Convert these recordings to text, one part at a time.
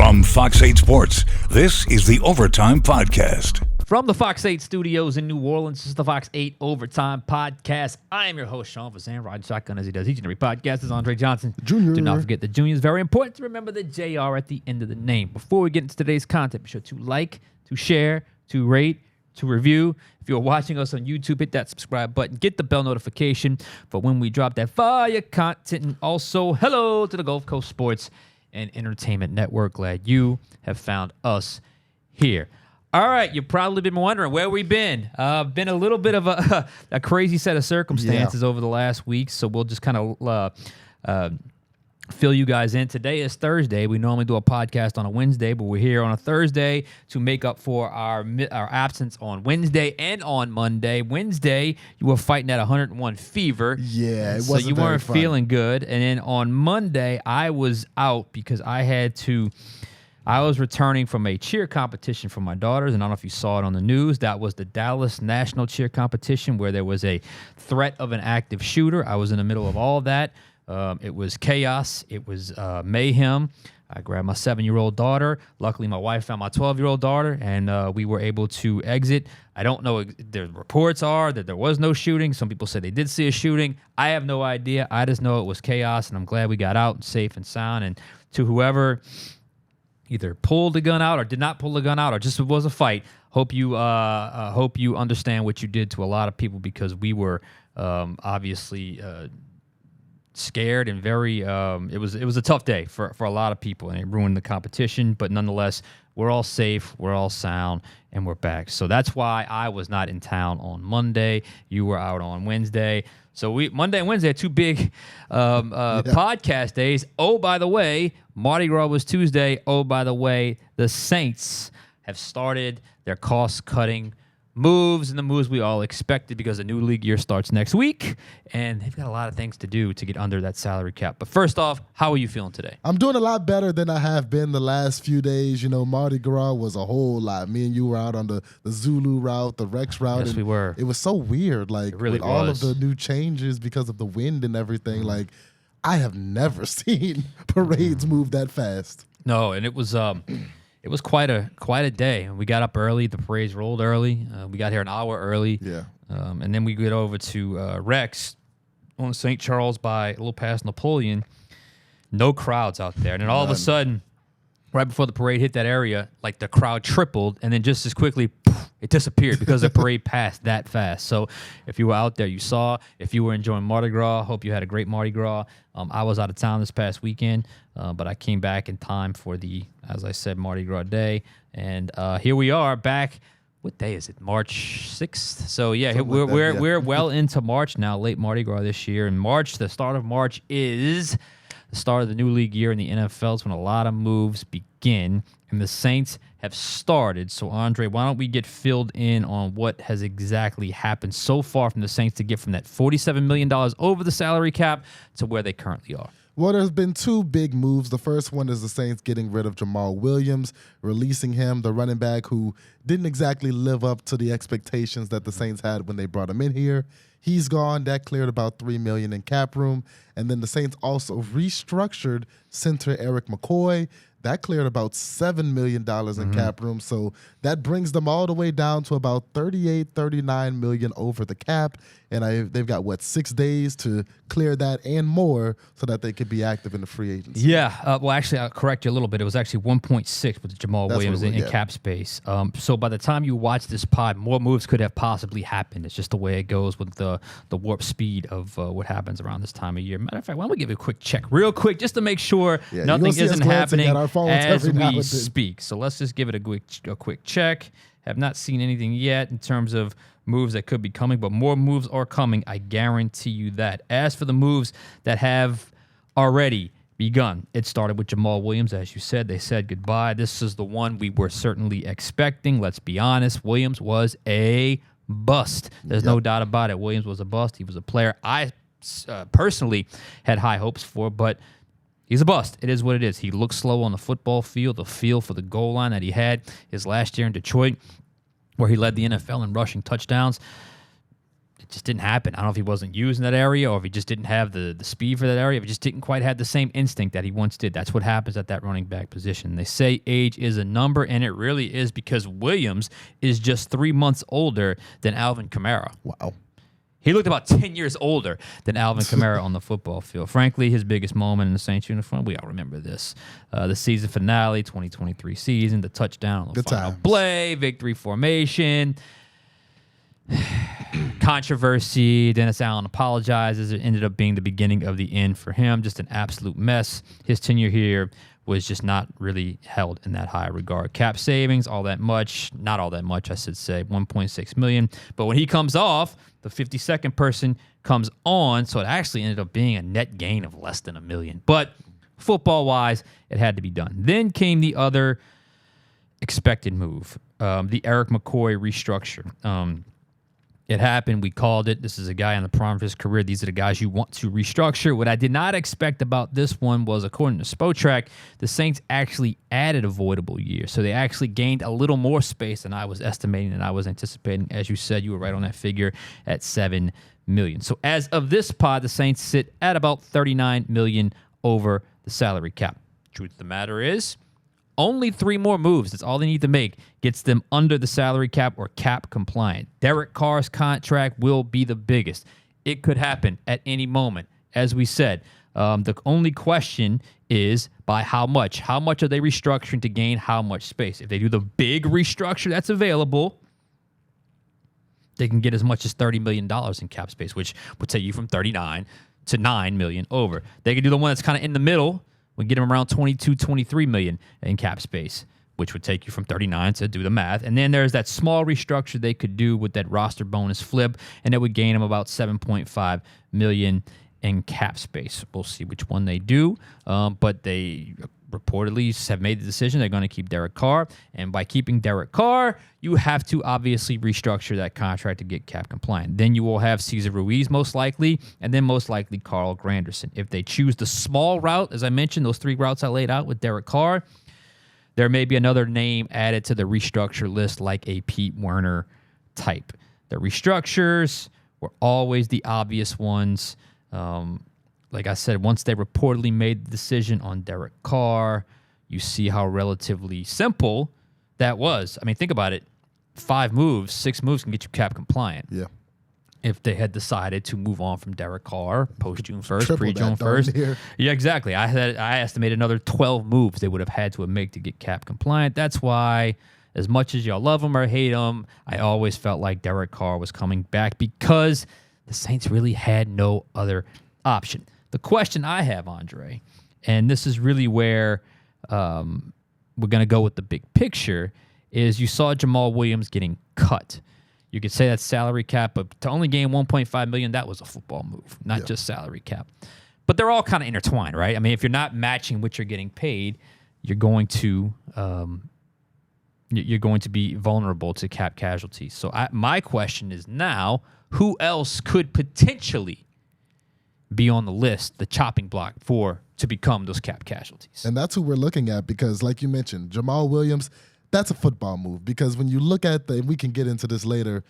From Fox 8 Sports, this is the Overtime Podcast. From the Fox 8 studios in New Orleans, this is the Fox 8 Overtime Podcast. I am your host, Sean Fazende, riding shotgun as he does each and every podcast. This is Andre Johnson. Junior. Do not forget the Junior is very important to remember the JR at the end of the name. Before we get into today's content, be sure to like, to share, to rate, to review. If you're watching us on YouTube, hit that subscribe button. Get the bell notification for when we drop that fire content. And also, hello to the Gulf Coast Sports and Entertainment Network. Glad you have found us here. All right, you've probably been wondering where we've been. Been a little bit of a crazy set of circumstances over the last week, so we'll just kind of fill you guys in. Today is Thursday. We normally do a podcast on a Wednesday, but we're here on a Thursday to make up for our absence on Wednesday and on Monday. Wednesday, you were fighting at 101 fever. Yeah, it so wasn't you very weren't fun. feeling good. And then on Monday, I was out because I was returning from a cheer competition for my daughters, and I don't know if you saw it on the news. That was the Dallas National Cheer Competition where there was a threat of an active shooter. I was in the middle of all that. It was chaos. It was mayhem. I grabbed my 7-year-old daughter. Luckily, my wife found my 12-year-old daughter, and we were able to exit. I don't know. The reports are that there was no shooting. Some people say they did see a shooting. I have no idea. I just know it was chaos, and I'm glad we got out safe and sound. And to whoever either pulled the gun out or did not pull the gun out or just was a fight, hope you understand what you did to a lot of people, because we were obviously scared and very it was a tough day for a lot of people, and it ruined the competition. But nonetheless, we're all safe, we're all sound, and we're back. So that's why I was not in town on Monday. You were out on Wednesday. So Monday and Wednesday are two big podcast days. Oh, by the way, Mardi Gras was Tuesday. Oh, by the way, the Saints have started their cost-cutting moves, and the moves we all expected, because the new league year starts next week, and they've got a lot of things to do to get under that salary cap. But first off, how are you feeling today? I'm doing a lot better than I have been the last few days. You know, Mardi Gras was a whole lot. Me and you were out on the Zulu route, the Rex route. Yes, we were. It was so weird, like, It really with all was. of the new changes because of the wind and everything. Like, I have never seen parades move that fast. No, and it was quite a day. We got up early. The parades rolled early. We got here an hour early. Yeah. And then we get over to Rex on St. Charles by a little past Napoleon. No crowds out there. And then all of a sudden, right before the parade hit that area, like the crowd tripled, and then just as quickly, poof, it disappeared because the parade passed that fast. So if you were out there, you saw. If you were enjoying Mardi Gras, hope you had a great Mardi Gras. I was out of town this past weekend, but I came back in time for the, as I said, Mardi Gras day. And here we are back. What day is it? March 6th? So, yeah, we're well into March now, late Mardi Gras this year. And March, the start of March is the start of the new league year in the NFL. It's when a lot of moves begin, and the Saints have started. So, Andre, why don't we get filled in on what has exactly happened so far from the Saints to get from that $47 million over the salary cap to where they currently are? Well, there's been two big moves. The first one is the Saints getting rid of Jamal Williams, releasing him, the running back who didn't exactly live up to the expectations that the Saints had when they brought him in here. He's gone. That cleared about $3 million in cap room. And then the Saints also restructured center Eric McCoy. That cleared about $7 million in cap room. So that brings them all the way down to about $38-39 million over the cap. And they've got, 6 days to clear that and more so that they could be active in the free agency. Yeah. Well, actually, I'll correct you a little bit. It was actually 1.6 with Jamal Williams in cap space. So by the time you watch this pod, more moves could have possibly happened. It's just the way it goes with the warp speed of what happens around this time of year. Matter of fact, why don't we give it a quick check real quick just to make sure nothing isn't happening as we speak. So let's just give it a quick check. Have not seen anything yet in terms of moves that could be coming, but more moves are coming. I guarantee you that. As for the moves that have already begun, it started with Jamal Williams. As you said, they said goodbye. This is the one we were certainly expecting. Let's be honest. Williams was a bust. There's no doubt about it. Williams was a bust. He was a player I personally had high hopes for, but he's a bust. It is what it is. He looks slow on the football field. The feel for the goal line that he had his last year in Detroit, where he led the NFL in rushing touchdowns, it just didn't happen. I don't know if he wasn't using that area or if he just didn't have the speed for that area. If he just didn't quite have the same instinct that he once did. That's what happens at that running back position. They say age is a number, and it really is because Williams is just 3 months older than Alvin Kamara. Wow. He looked about 10 years older than Alvin Kamara on the football field. Frankly, his biggest moment in the Saints uniform, we all remember this. The season finale, 2023 season, the touchdown on the final play, victory formation, controversy. Dennis Allen apologizes. It ended up being the beginning of the end for him. Just an absolute mess. His tenure here was just not really held in that high regard. Cap savings, all that much. Not all that much, I should say. $1.6 million. But when he comes off, the 52nd person comes on, so it actually ended up being a net gain of less than $1 million. But football-wise, it had to be done. Then came the other expected move, the Eric McCoy restructure. It happened. We called it. This is a guy on the prime of his career. These are the guys you want to restructure. What I did not expect about this one was, according to Spotrac, the Saints actually added a voidable year. So they actually gained a little more space than I was estimating and I was anticipating. As you said, you were right on that figure at $7 million. So as of this pod, the Saints sit at about $39 million over the salary cap. Truth of the matter is, only 3 more moves, that's all they need to make, gets them under the salary cap or cap compliant. Derek Carr's contract will be the biggest. It could happen at any moment. As we said, the only question is by how much. How much are they restructuring to gain how much space? If they do the big restructure that's available, they can get as much as $30 million in cap space, which would take you from 39 to $9 million over. They can do the one that's kind of in the middle. We get them around 22, 23 million in cap space, which would take you from 39 to do the math. And then there's that small restructure they could do with that roster bonus flip, and it would gain them about 7.5 million in cap space. We'll see which one they do, but they reportedly have made the decision they're going to keep Derek Carr. And by keeping Derek Carr, you have to obviously restructure that contract to get cap compliant. Then you will have Cesar Ruiz most likely, and then most likely Carl Granderson. If they choose the small route, as I mentioned, those 3 routes I laid out with Derek Carr, there may be another name added to the restructure list like a Pete Werner type. The restructures were always the obvious ones. Like I said, once they reportedly made the decision on Derek Carr, you see how relatively simple that was. I mean, think about it. 5 moves, 6 moves can get you cap compliant. Yeah. If they had decided to move on from Derek Carr post-June 1st, pre-June 1st. Yeah, exactly. I estimated another 12 moves they would have had to make to get cap compliant. That's why, as much as y'all love him or hate him, I always felt like Derek Carr was coming back because the Saints really had no other option. The question I have, Andre, and this is really where we're going to go with the big picture, is you saw Jamal Williams getting cut. You could say that's salary cap, but to only gain $1.5 million, that was a football move, not just salary cap. But they're all kind of intertwined, right? I mean, if you're not matching what you're getting paid, you're going to be vulnerable to cap casualties. So my question is now, who else could potentially be on the list, the chopping block to become those cap casualties? And that's who we're looking at because, like you mentioned, Jamal Williams, that's a football move because when you look at and we can get into this later,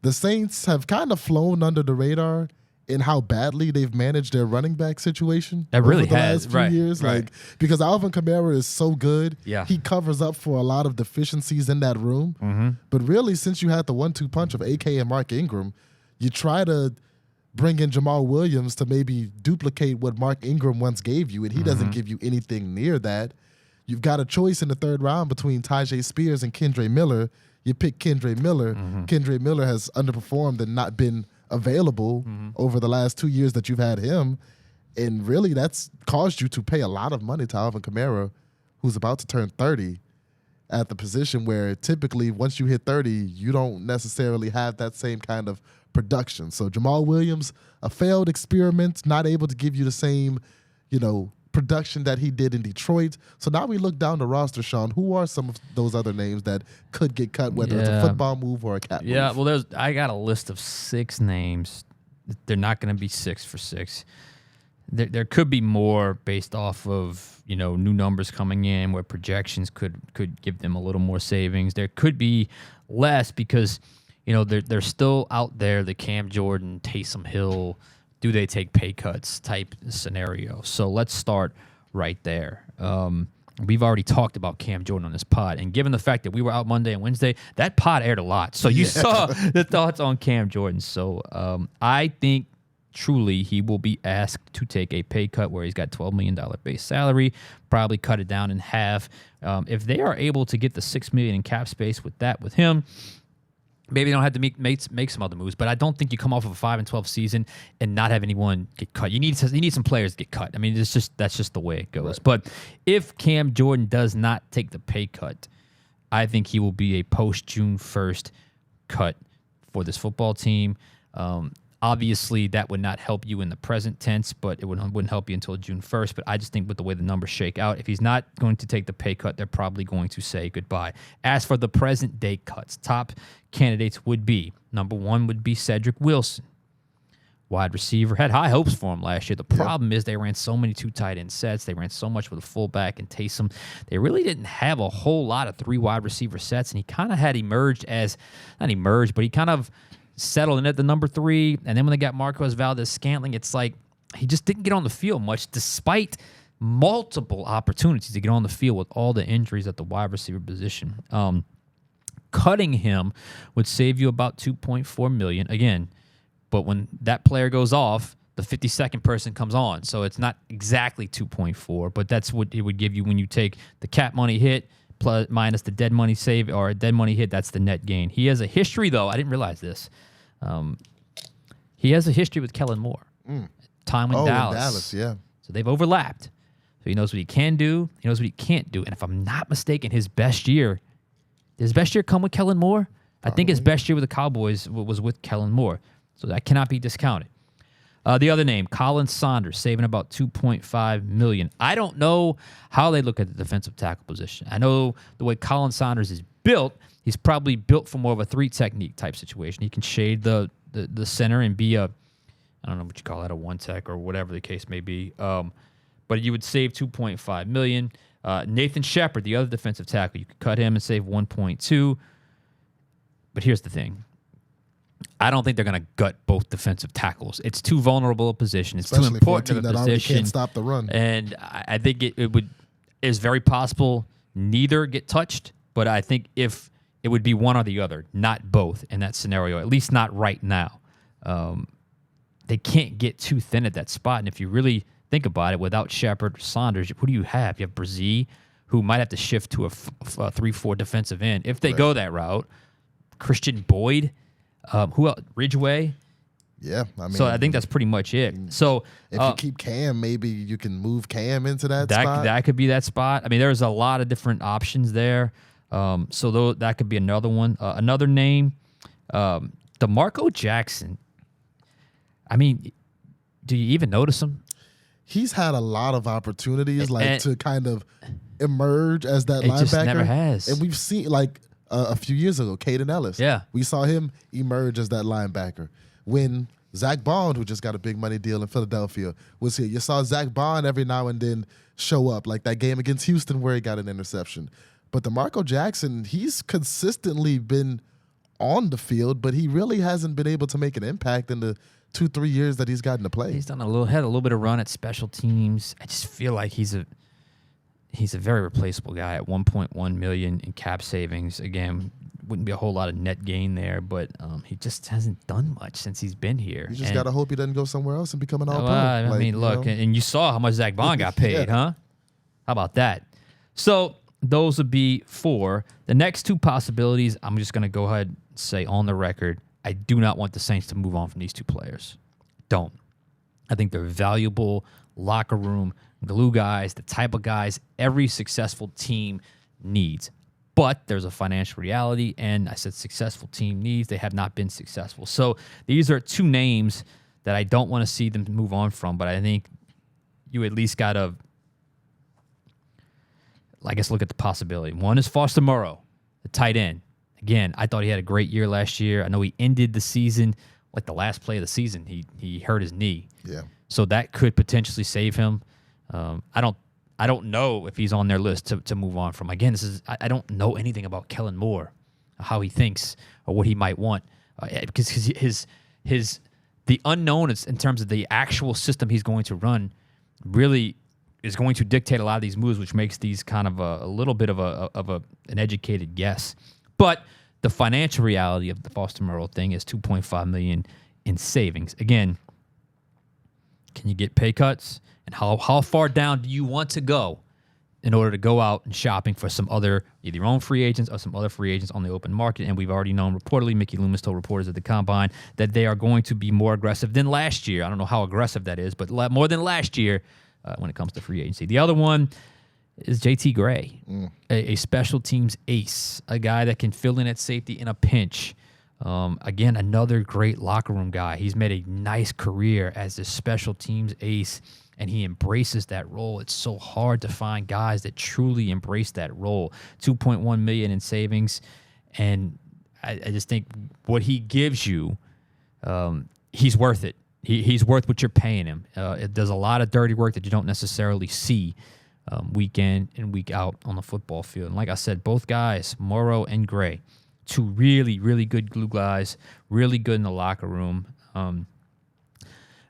the Saints have kind of flown under the radar in how badly they've managed their running back situation. That really over the has, last few years. Right. Like, because Alvin Kamara is so good, he covers up for a lot of deficiencies in that room. Mm-hmm. But really, since you had the 1-2 punch of AK and Mark Ingram, you try to bring in Jamal Williams to maybe duplicate what Mark Ingram once gave you, and he doesn't give you anything near that. You've got a choice in the 3rd round between Tajay Spears and Kendre Miller. You pick Kendre Miller. Kendre Miller has underperformed and not been available over the last 2 years that you've had him. And really, that's caused you to pay a lot of money to Alvin Kamara, who's about to turn 30, at the position where typically once you hit 30, you don't necessarily have that same kind of production. So Jamal Williams, a failed experiment, not able to give you the same, production that he did in Detroit. So now we look down the roster, Sean. Who are some of those other names that could get cut, whether it's a football move or a cap move? Yeah, well, I got a list of 6 names. They're not going to be 6 for 6. There could be more based off of new numbers coming in where projections could give them a little more savings. There could be less because they're still out there, the Cam Jordan, Taysom Hill, do they take pay cuts type scenario. So let's start right there. We've already talked about Cam Jordan on this pod, and given the fact that we were out Monday and Wednesday, that pod aired a lot. So you saw the thoughts on Cam Jordan. So I think truly he will be asked to take a pay cut where he's got $12 million base salary, probably cut it down in half. If they are able to get the $6 million in cap space with him, maybe they don't have to make some other moves, but I don't think you come off of a 5-12 season and not have anyone get cut. You need some players to get cut. I mean, that's just the way it goes. Right. But if Cam Jordan does not take the pay cut, I think he will be a post-June 1st cut for this football team. Obviously, that would not help you in the present tense, but it wouldn't help you until June 1st. But I just think with the way the numbers shake out, if he's not going to take the pay cut, they're probably going to say goodbye. As for the present day cuts, top candidates would be, number one would be Cedric Wilson. Wide receiver, had high hopes for him last year. The problem is they ran so many 2 tight end sets. They ran so much with a fullback and Taysom. They really didn't have a whole lot of 3 wide receiver sets, and he kind of had but he kind of settled in at the number 3, and then when they got Marquez Valdez-Scantling, it's like he just didn't get on the field much, despite multiple opportunities to get on the field with all the injuries at the wide receiver position. Cutting him would save you about $2.4 million again, but when that player goes off, the 52nd person comes on, so it's not exactly 2.4, but that's what it would give you when you take the cap money hit plus minus the dead money save or a dead money hit. That's the net gain. He has a history, though. I didn't realize this. He has a history with Kellen Moore. Time in Dallas. In Dallas, yeah. So they've overlapped. So he knows what he can do. He knows what he can't do. And if I'm not mistaken, his best year come with Kellen Moore? I think his best year with the Cowboys was with Kellen Moore. So that cannot be discounted. The other name, Colin Saunders, saving about $2.5 million. I don't know how they look at the defensive tackle position. I know the way Colin Saunders is built, he's probably built for more of a 3 technique type situation. He can shade the center and be I don't know what you call that, a 1 tech or whatever the case may be. But you would save $2.5 million. Nathan Shepard, the other defensive tackle, you could cut him and save $1.2. But here's the thing. I don't think they're going to gut both defensive tackles. It's too vulnerable a position. It's especially too important for a team of a that position. Can't stop the run. And I think it's very possible neither get touched, but I think if it would be one or the other, not both in that scenario, at least not right now. They can't get too thin at that spot. And if you really think about it, without Shepard or Saunders, who do you have? You have Brzee, who might have to shift to a 3-4 defensive end if they go that route. Christian Boyd. Who else? Ridgeway. Yeah, I mean. So I think that's pretty much it. So if you keep Cam, maybe you can move Cam into that spot. That could be that spot. I mean, there's a lot of different options there. So that could be another one. Another name, DeMarco Jackson. I mean, do you even notice him? He's had a lot of opportunities, to kind of emerge as that linebacker. Just never has. And we've seen a few years ago, Caden Ellis. Yeah. We saw him emerge as that linebacker. When Zach Bond, who just got a big money deal in Philadelphia, was here, you saw Zach Bond every now and then show up, like that game against Houston where he got an interception. But DeMarco Jackson, he's consistently been on the field, but he really hasn't been able to make an impact in the 2-3 years that he's gotten to play. He's had a little bit of run at special teams. I just feel like he's a very replaceable guy at $1.1 million in cap savings. Again, wouldn't be a whole lot of net gain there, but he just hasn't done much since he's been here. You just got to hope he doesn't go somewhere else and become an all-pro. I mean, look, and you saw how much Zach Bond got paid, huh? How about that? So those would be 4. The next 2 possibilities, I'm just going to go ahead and say on the record, I do not want the Saints to move on from these 2 players. Don't. I think they're valuable locker room glue guys, the type of guys every successful team needs. But there's a financial reality, and I said successful team needs. They have not been successful. So these are 2 names that I don't want to see them move on from, but I think you at least got to, I guess, look at the possibility. One is Foster Moreau, the tight end. Again, I thought he had a great year last year. I know he ended the season, like the last play of the season, he hurt his knee. Yeah. So that could potentially save him. I don't know if he's on their list to move on from. Again, I don't know anything about Kellen Moore. how he thinks or what he might want, because the unknown is in terms of the actual system he's going to run really is going to dictate a lot of these moves, which makes these kind of a little bit of an educated guess. But the financial reality of the Foster Moreau thing is $2.5 million in savings. Again, can you get pay cuts? And how far down do you want to go in order to go out and shopping for some other, either your own free agents or some other free agents on the open market? And we've already known reportedly, Mickey Loomis told reporters at the Combine that they are going to be more aggressive than last year. I don't know how aggressive that is, but more than last year when it comes to free agency. The other one is JT Gray, a special teams ace, a guy that can fill in at safety in a pinch. Again, another great locker room guy. He's made a nice career as a special teams ace, and he embraces that role. It's so hard to find guys that truly embrace that role. $2.1 million in savings, and I just think what he gives you, he's worth it. He's worth what you're paying him. It does a lot of dirty work that you don't necessarily see week in and week out on the football field. And like I said, both guys, Morrow and Gray, two really, really good glue guys, really good in the locker room.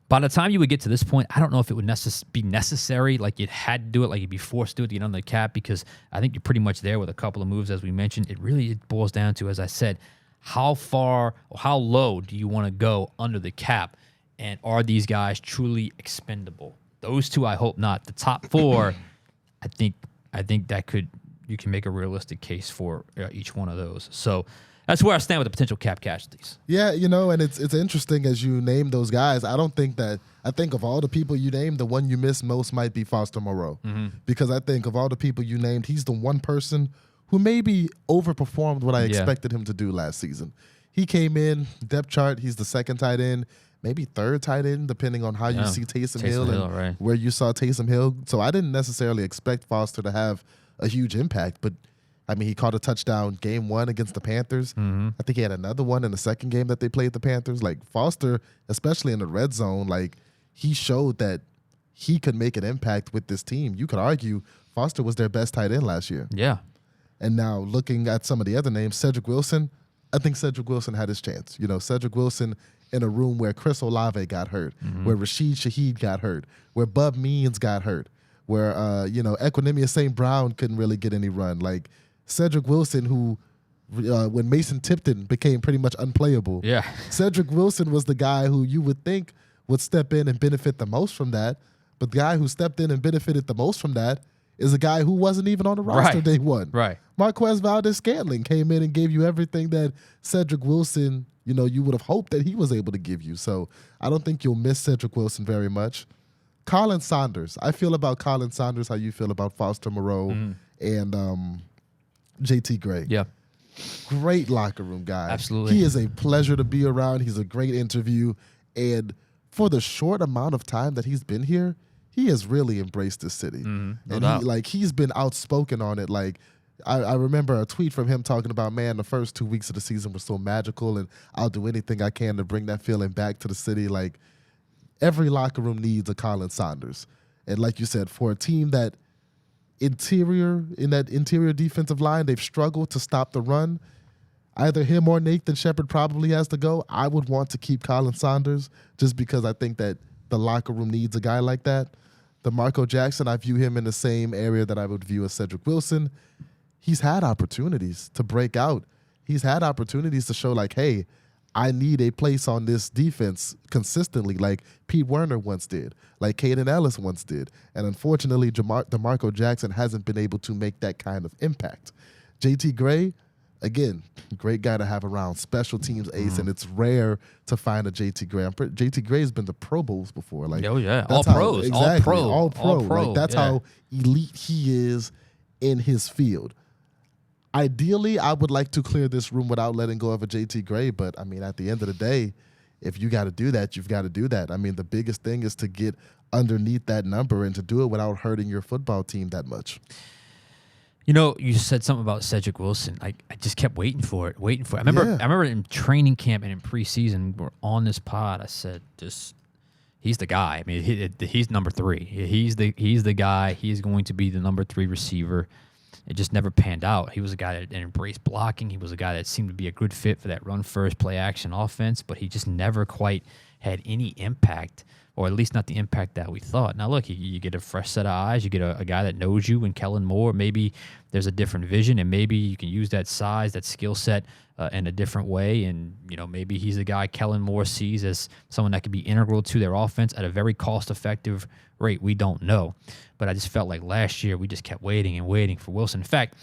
By the time you would get to this point, I don't know if it would be necessary, like you'd had to do it, like you'd be forced to do it to get under the cap, because I think you're pretty much there with a couple of moves, as we mentioned. It boils down to, as I said, how far or how low do you want to go under the cap, and are these guys truly expendable? Those two, I hope not. The top four, I think that you can make a realistic case for each one of those. So that's where I stand with the potential cap casualties. Yeah, and it's interesting as you name those guys. I think of all the people you named, the one you miss most might be Foster Moreau. Because I think of all the people you named, he's the one person who maybe overperformed what I expected him to do last season. He came in, depth chart, he's the second tight end, maybe third tight end, depending on how you see Taysom Hill and right, where you saw Taysom Hill. So I didn't necessarily expect Foster to have a huge impact, but I mean, he caught a touchdown game one against the Panthers. I think he had another one in the second game that they played the Panthers. Like, Foster, especially in the red zone, like, he showed that he could make an impact with this team. You could argue Foster was their best tight end last year. Yeah. And now looking at some of the other names, Cedric Wilson, I think Cedric Wilson had his chance. Cedric Wilson in a room where Chris Olave got hurt, where Rashid Shaheed got hurt, where Bub Means got hurt, where, Equinemius St. Brown couldn't really get any run. Like, Cedric Wilson, who, when Mason Tipton became pretty much unplayable, Cedric Wilson was the guy who you would think would step in and benefit the most from that. But the guy who stepped in and benefited the most from that is a guy who wasn't even on the roster day one. Right. Marquez Valdez-Scantling came in and gave you everything that Cedric Wilson, you would have hoped that he was able to give you. So I don't think you'll miss Cedric Wilson very much. Colin Saunders. I feel about Colin Saunders how you feel about Foster Moreau and JT Gray. Yeah. Great locker room guy. Absolutely. He is a pleasure to be around. He's a great interview. And for the short amount of time that he's been here, he has really embraced this city. No and doubt. he's been outspoken on it. Like, I remember a tweet from him talking about, man, the first 2 weeks of the season were so magical, and I'll do anything I can to bring that feeling back to the city. Like, every locker room needs a Colin Saunders. And like you said, for a team that interior defensive line, they've struggled to stop the run. Either him or Nathan Shepard probably has to go. I would want to keep Colin Saunders just because I think that the locker room needs a guy like that. DeMarco Jackson, I view him in the same area that I would view as Cedric Wilson. He's had opportunities to break out. He's had opportunities to show, like, hey, I need a place on this defense consistently, like Pete Werner once did, like Caden Ellis once did. And unfortunately, DeMarco Jackson hasn't been able to make that kind of impact. JT Gray, again, great guy to have around, special teams ace, and it's rare to find a JT Gray. JT Gray has been to Pro Bowls before. Like, all pros. Exactly, all pro. Like, that's how elite he is in his field. Ideally, I would like to clear this room without letting go of a JT Gray, but, I mean, at the end of the day, if you got to do that, you've got to do that. I mean, the biggest thing is to get underneath that number and to do it without hurting your football team that much. You said something about Cedric Wilson. I just kept waiting for it. I remember in training camp and in preseason, we're on this pod. I said, he's the guy. I mean, he's number 3. He's the guy. He's going to be the number 3 receiver. it just never panned out. He was a guy that embraced blocking. He was a guy that seemed to be a good fit for that run first play action offense, but he just never quite had any impact, or at least not the impact that we thought. Now, look, you get a fresh set of eyes. You get a guy that knows you in Kellen Moore. Maybe there's a different vision, and maybe you can use that size, that skill set in a different way. And, maybe he's a guy Kellen Moore sees as someone that could be integral to their offense at a very cost-effective rate. We don't know. But I just felt like last year we just kept waiting and waiting for Wilson. In fact,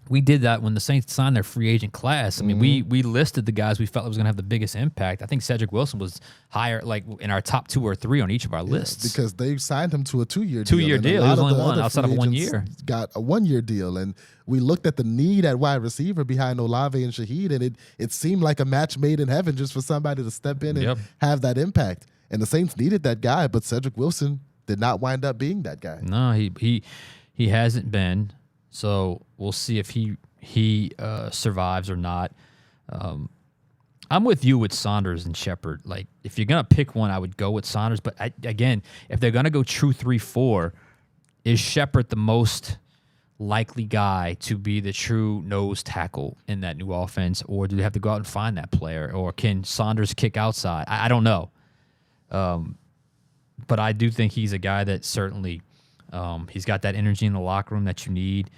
we did that when the Saints signed their free agent class. I mean, we listed the guys we felt was going to have the biggest impact. I think Cedric Wilson was higher, like in our top 2 or 3 on each of our lists. Because they signed him to a 2-year deal. 2-year deal. It was only one outside of 1 year. Got a 1-year deal. And we looked at the need at wide receiver behind Olave and Shaheed, and it seemed like a match made in heaven just for somebody to step in and have that impact. And the Saints needed that guy, but Cedric Wilson did not wind up being that guy. No, he hasn't been. So we'll see if he survives or not. I'm with you with Saunders and Shepard. Like, if you're going to pick one, I would go with Saunders. But, again, if they're going to go true 3-4, is Shepard the most likely guy to be the true nose tackle in that new offense, or do they have to go out and find that player? Or can Saunders kick outside? I don't know. But I do think he's a guy that certainly he's got that energy in the locker room that you need.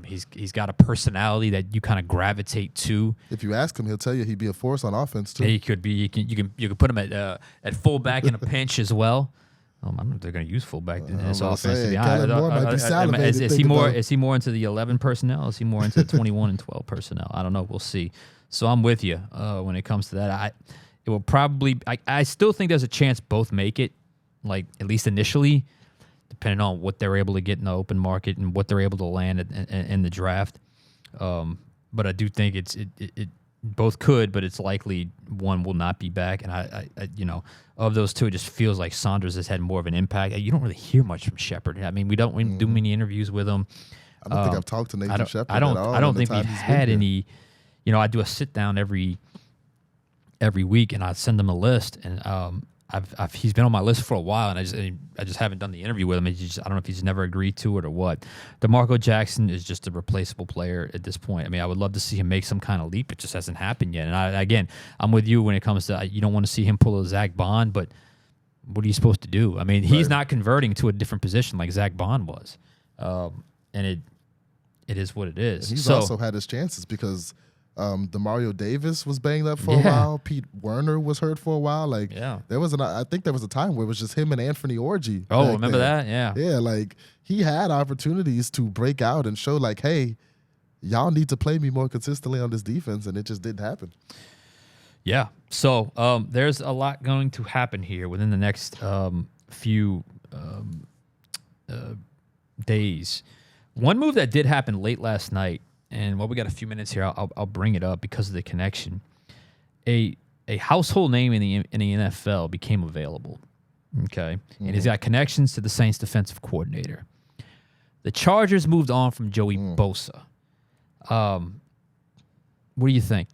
He's got a personality that you kind of gravitate to. If you ask him, he'll tell you he'd be a force on offense too. Yeah, he could be. You can put him at fullback in a pinch as well. I don't know if they're going to use fullback in this offense. To be honest, is he more into the 11 personnel? Is he more into the 21 and 12 personnel? I don't know. We'll see. So I'm with you when it comes to that. It will probably. I still think there's a chance both make it, like at least initially, depending on what they're able to get in the open market and what they're able to land in the draft. But I do think it both could, but it's likely one will not be back. And I of those two, it just feels like Saunders has had more of an impact. You don't really hear much from Shepard. I mean, we don't do many interviews with him. I don't think I've talked to Nathan Shepard at all. I don't think we've had any. I do a sit down every week, and I send him a list, and he's been on my list for a while, and I just haven't done the interview with him. I don't know if he's never agreed to it or what. DeMarco Jackson is just a replaceable player at this point. I mean, I would love to see him make some kind of leap. It just hasn't happened yet. And I'm with you when it comes to, you don't want to see him pull a Zach Bond, but what are you supposed to do? I mean, he's not converting to a different position like Zach Bond was, and it is what it is. And he's also had his chances because Demario Davis was banged up for a while. Pete Werner was hurt for a while. I think there was a time where it was just him and Anthony Orji. Oh, remember that? Yeah. Yeah, like he had opportunities to break out and show like, hey, y'all need to play me more consistently on this defense, and it just didn't happen. Yeah. So there's a lot going to happen here within the next few days. One move that did happen late last night, and while we got a few minutes here, I'll bring it up because of the connection. A household name in the NFL became available. Okay, and he's got connections to the Saints defensive coordinator. The Chargers moved on from Joey Bosa. What do you think?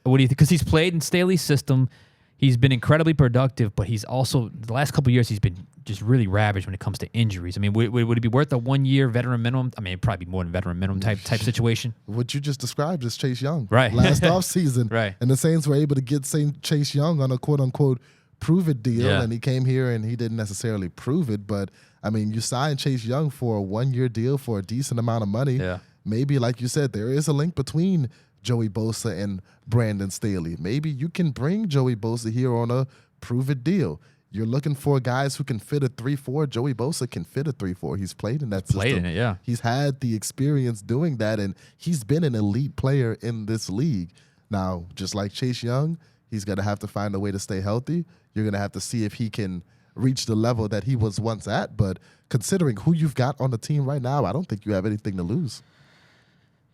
Because he's played in Staley's system. He's been incredibly productive, but he's also, the last couple of years, he's been just really ravaged when it comes to injuries. I mean, would it be worth a 1-year veteran minimum? I mean, it'd probably be more than veteran minimum type situation. What you just described is Chase Young. Right. Last offseason. Right. And the Saints were able to get Chase Young on a quote-unquote prove-it deal, and he came here and he didn't necessarily prove it, but, I mean, you signed Chase Young for a 1-year deal for a decent amount of money. Yeah. Maybe, like you said, there is a link between Joey Bosa and Brandon Staley. Maybe you can bring Joey Bosa here on a prove-it deal. You're looking for guys who can fit a 3-4. Joey Bosa can fit a 3-4. He's played in that system. Played in it, yeah. He's had the experience doing that, and he's been an elite player in this league. Now, just like Chase Young, he's going to have to find a way to stay healthy. You're going to have to see if he can reach the level that he was once at. But considering who you've got on the team right now, I don't think you have anything to lose.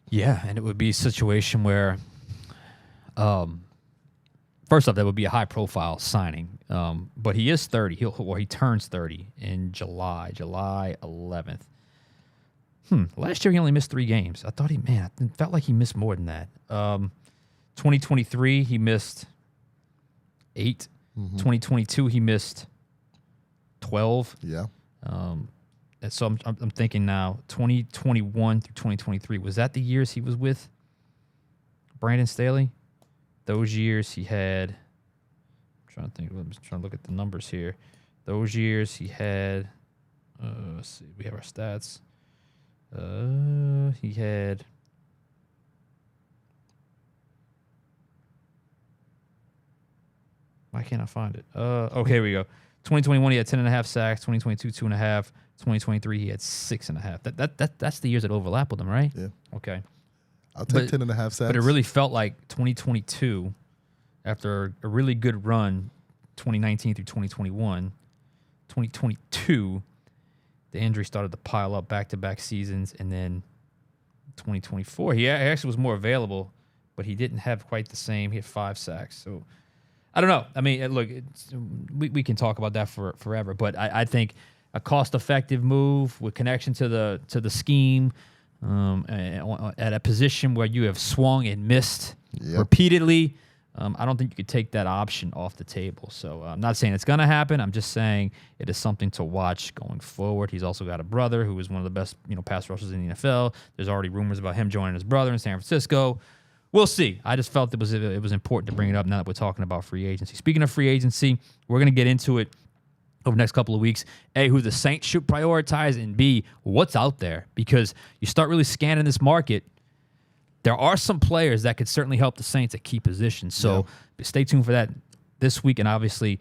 Yeah, and it would be a situation where, first off, that would be a high-profile signing. But he is 30. He turns 30 in July 11th. Last year he only missed 3 games. I felt like he missed more than that. 2023 he missed 8. 2022 he missed 12. Yeah. So I'm thinking now, 2021 through 2023, was that the years he was with Brandon Staley? Those years he had, I'm trying to think, I'm trying to look at the numbers here. Those years he had, let's see, we have our stats. He had, why can't I find it? Okay, here we go. 2021, he had 10.5 sacks. 2022, 2.5. 2023, he had 6.5. That's the years that overlap with him, right? Yeah. Okay. I'll take 10.5 sacks. But it really felt like 2022, after a really good run, 2019 through 2021, 2022, the injury started to pile up back-to-back seasons, and then 2024, he actually was more available, but he didn't have quite the same. He had 5 sacks. So I don't know. I mean, look, we can talk about that forever, but I think a cost-effective move with connection to the scheme at a position where you have swung and missed repeatedly, I don't think you could take that option off the table. So I'm not saying it's going to happen. I'm just saying it is something to watch going forward. He's also got a brother who is one of the best pass rushers in the NFL. There's already rumors about him joining his brother in San Francisco. We'll see. I just felt it was important to bring it up now that we're talking about free agency. Speaking of free agency, we're going to get into it over the next couple of weeks. A, who the Saints should prioritize, and B, what's out there. Because you start really scanning this market, there are some players that could certainly help the Saints at key positions. So stay tuned for that this week and obviously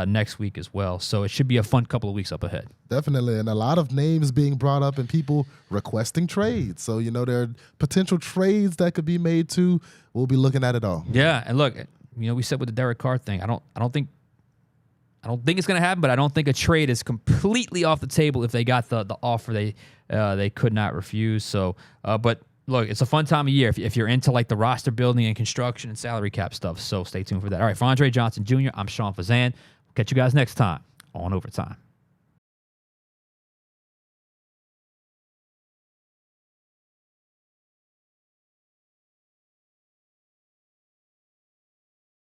next week as well. So it should be a fun couple of weeks up ahead. Definitely. And a lot of names being brought up and people requesting trades. So, there are potential trades that could be made too. We'll be looking at it all. Yeah. And look, we said with the Derek Carr thing, I don't think it's going to happen, but I don't think a trade is completely off the table if they got the offer they could not refuse. So, but look, it's a fun time of year if you're into like the roster building and construction and salary cap stuff. So stay tuned for that. All right, for Andre Johnson Jr., I'm Sean Fazende. We'll catch you guys next time on Overtime.